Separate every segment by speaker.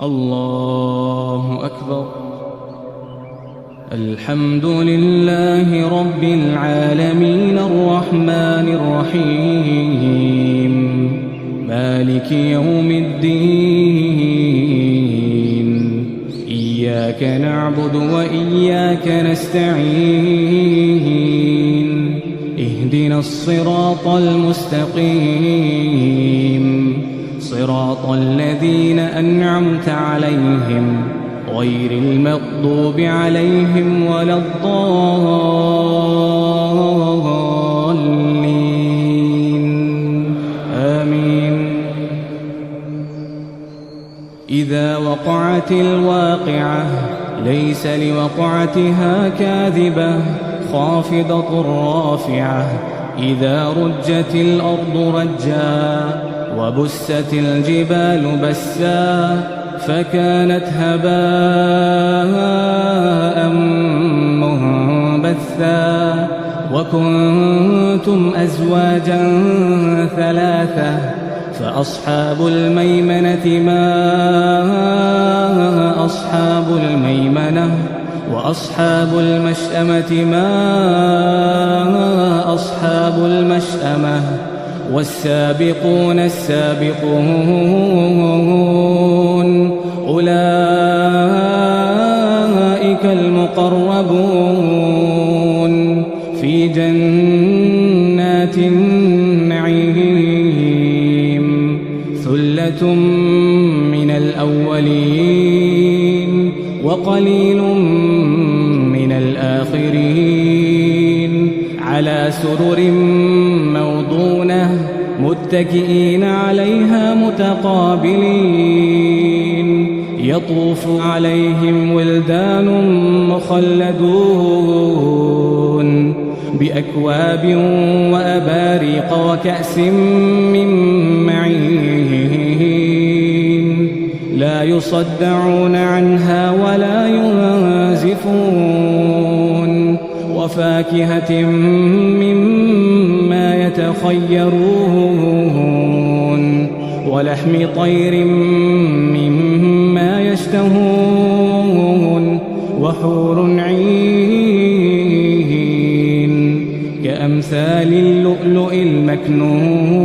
Speaker 1: الله أكبر. الحمد لله رب العالمين الرحمن الرحيم مالك يوم الدين إياك نعبد وإياك نستعين اهدنا الصراط المستقيم صراط الذين أنعمت عليهم غير المغضوب عليهم ولا الضالين آمين. إذا وقعت الواقعة ليس لوقعتها كاذبة خافضة رافعة إذا رجت الأرض رجا وبست الجبال بسا فكانت هباء منبثا وكنتم أزواجا ثلاثة فأصحاب الميمنة ما أصحاب الميمنة وأصحاب المشأمة ما أصحاب المشأمة والسابقون السابقون أولئك المقربون في جنات النعيم ثلة من الأولين وقليل من الآخرين على سرر موضونة متكئين عليها متقابلين يطوف عليهم ولدان مخلدون بأكواب وأباريق وكأس من معين لا يصدعون عنها ولا ينزفون وفاكهة مما يتخيرون ولحم طير مما يشتهون وحور عين كأمثال اللؤلؤ المكنون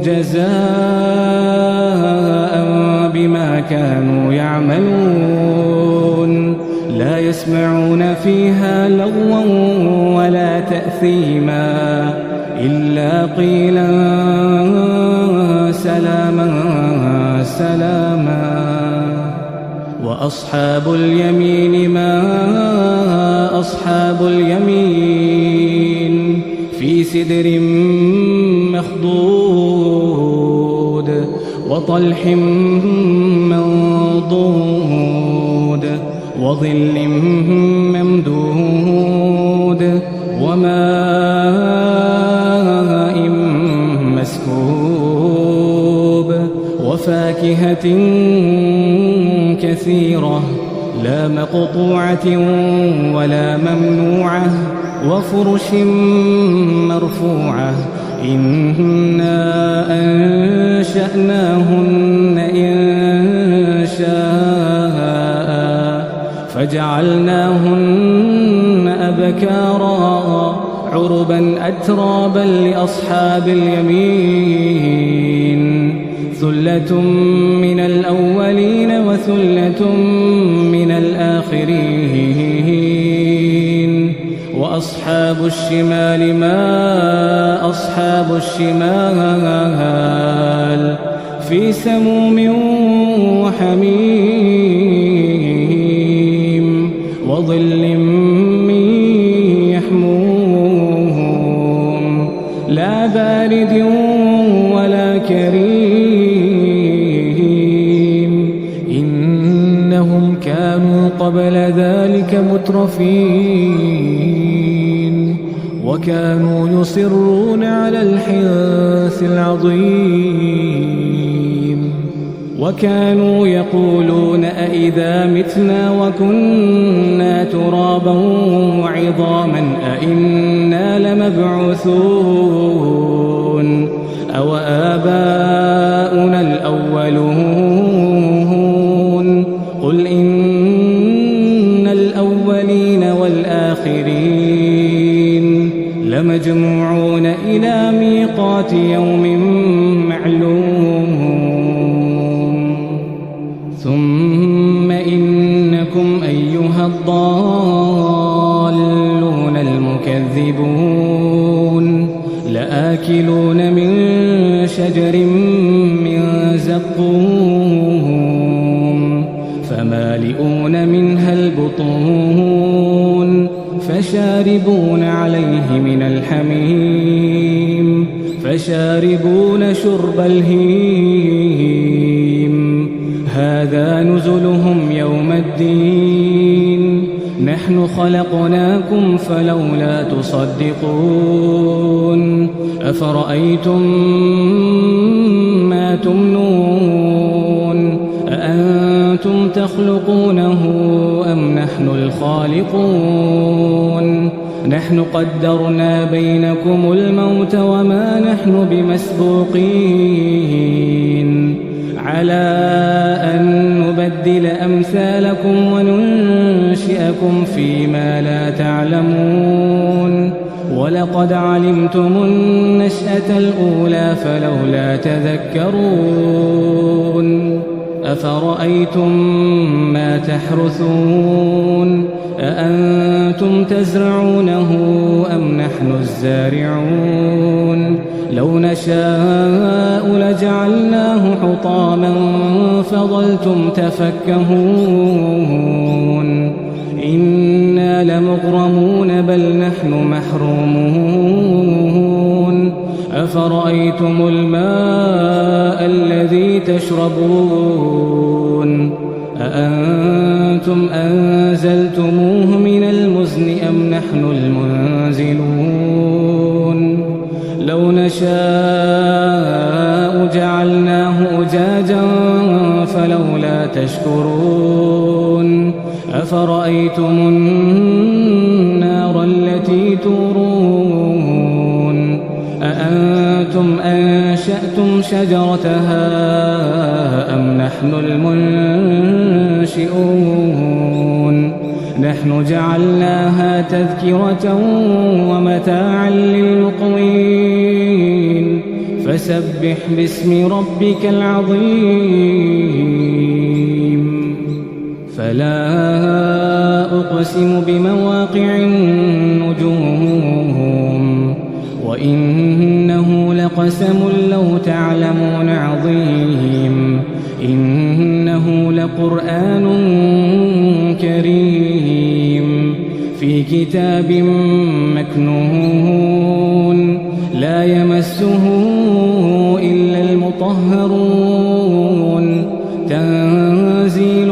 Speaker 1: جزاء بما كانوا يعملون لا يسمعون فيها لغوا ولا تأثيما إلا قيلا سلاما سلاما. وأصحاب اليمين ما أصحاب اليمين في سدر مخضود وطلح منضود وظل ممدود وماء مسكوب وفاكهة كثيرة لا مقطوعة ولا ممنوعة وفرش مرفوعة إنا أنشأناهن إنشاء فجعلناهن أبكارا عربا أترابا لأصحاب اليمين ثلة من الأولين وثلة من الآخرين. وأصحاب الشمال ما أصحاب الشمال في سموم وحميم وظل من يحموم لا بارد ولا كريم إنهم كانوا قبل ذلك مترفين وكانوا يصرون على الحنث العظيم وكانوا يقولون أئذا متنا وكنا ترابا وعظاما أئنا لمبعوثون أو آباؤنا آباؤنا الأولون قل إن الأولين والآخرين لمجموعون إلى ميقات يوم معلوم ثم إنكم أيها الضالون المكذبون لآكلون من شجر من زقوم فمالئون منها البطون فشاربون عليه من الحميم فشاربون شرب الهيم هذا نزلهم يوم الدين نحن خلقناكم فلولا تصدقون أفرأيتم ما تمنون أأنتم تخلقونه أم نحن الخالقون نحن قدرنا بينكم الموت وما نحن بمسبوقين على أن نبدل أمثالكم وننشئكم فيما لا تعلمون ولقد علمتم النشأة الأولى فلولا تذكرون أفرأيتم ما تحرثون أأنتم تزرعونه أم نحن الزارعون لو نشاء لجعلناه حطاما فظلتم تفكهون إنا لمغرمون بل نحن محرومون أفرأيتم الماء الذي تشربون أأنتم أنزلتموه من المزن أم نحن المنزلون لو نشاء جعلناه أجاجا فلولا تشكرون أفرأيتم النار التي تورون أأنتم أنشأتم شجرتها أم نحن المنشئون نحن جعلناها تذكرة ومتاعا للمقوين فسبح باسم ربك العظيم فلا أقسم بمواقع النجوم وإنه لقسم لو تعلمون عظيم إنه لقرآن كريم في كتاب مكنون لا يمسه إلا المطهرون تنزيل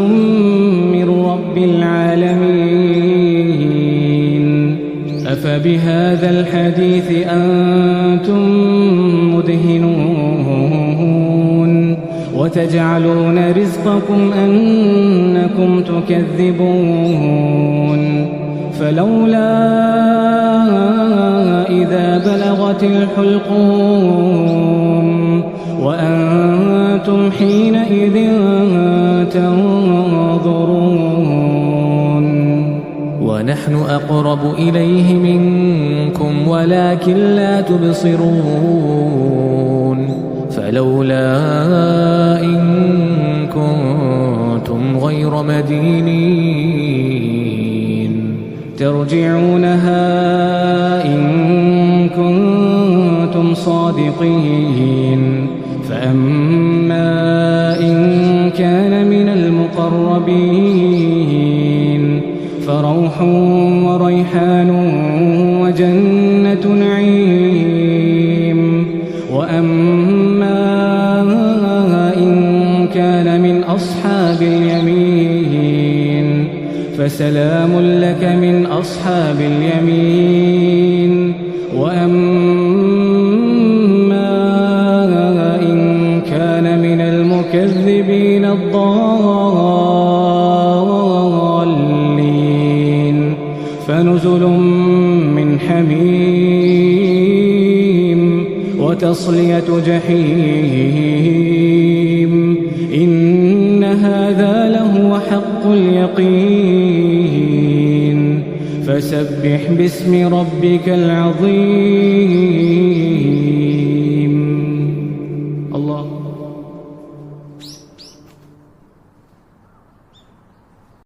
Speaker 1: من رب العالمين أفبهذا الحديث أنتم مدهنون وتجعلون رزقكم أنكم تكذبون فلولا إذا بلغت الحلقوم وأنتم حينئذ تنظرون ونحن أقرب إليه منكم ولكن لا تبصرون فلولا إن كنتم غير مدينين ترجعونها إن كنتم صادقين فأما إن كان من المقربين فروح وريحان وجنة نعيم وأما إن كان من أصحاب اليمين فسلام لك من أصحاب اليمين وأما إن كان من المكذبين الضالين فنزل من حميم تصلية جحيم إن هذا لهو حق اليقين فسبح باسم ربك العظيم